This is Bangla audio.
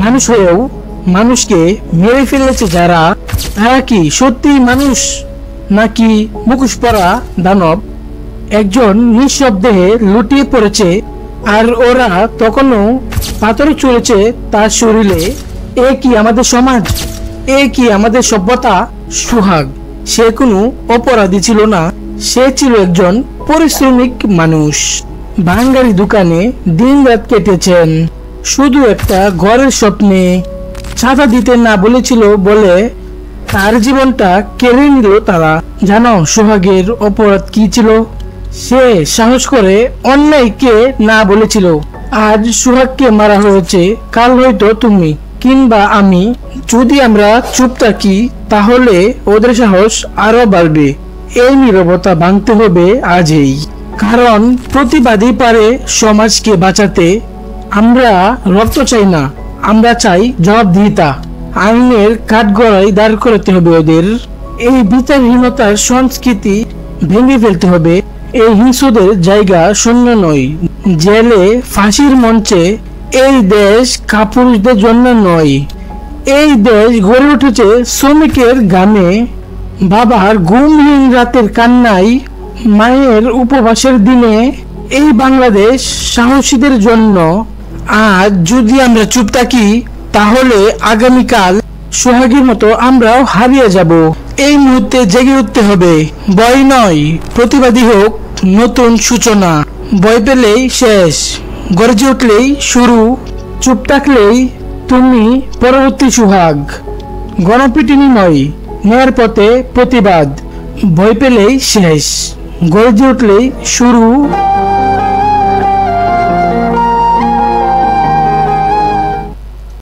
মানুষ হয়েও মানুষকে মেরে ফেলেছে যারা, তারা কি সত্যি মানুষ নাকি মুখোশ পরা দানব? একজন নিঃশব্দে লুটিয়ে পড়েছে আর ওরা তখনও পাথরে চলেছে তার শরীরে। এ কি আমাদের সমাজ? এ কি আমাদের সভ্যতা? সোহাগ সে কোনো অপরাধী ছিল না, সে ছিল একজন পরিশ্রমিক মানুষ। বাঙালি দোকানে দিন রাত কেটেছেন শুধু একটা ঘরের স্বপ্নে। ছাতা দিতে না বলেছিল বলে তার জীবনটা কেড়ে নিল তারা। জানো সোহাগের অপরাধ কি ছিল? সে সাহস করে অন্যায়কে না বলেছিল। আজ সোহাগকে মারা হয়েছে, কাল হয়তো তুমি কিংবা আমি। যদি আমরা চুপ থাকি তাহলে ওদের সাহস আরো বাড়বে। এই নীরবতা ভাঙতে হবে আজই, কারণ প্রতিবাদী পারে সমাজকে বাঁচাতে। আমরা রক্ত চাই না, আমরা চাই জবাবদিহিতা। আইনের কাঠগড়ায় দাঁড় করাতে হবে ওদের। এই বিচারহীনতার সংস্কৃতি ভেঙে ফেলতে হবে। এই হিংস্রদের জায়গা শূন্য নয়, জেলে ফাঁসির মঞ্চে। এই দেশ কাপুরুষদের জন্য নয়, এই দেশ গড়ে উঠেছে শ্রমিকের গানে, বাবার ঘুমহীন রাতের কান্নায়, মায়ের উপবাসের দিনে। এই বাংলাদেশ সাহসীদের জন্য। আজ যদি আমরা চুপ থাকি তাহলে আগামীকাল সোহাগের মতো আমরাও হারিয়ে যাব। এই মুহূর্তে জেগে উঠতে হবে। ভয় নয়, প্রতিবাদী হোক নতুন সূচনা। ভয় পেলেই শেষ, গর্জে উঠলেই শুরু। চুপ থাকলেই তুমি পরবর্তী সোহাগ। গণপিটুনি নয়, ন্যায়ের পথে প্রতিবাদ। ভয় পেলেই শেষ, গর্জে উঠলেই শুরু।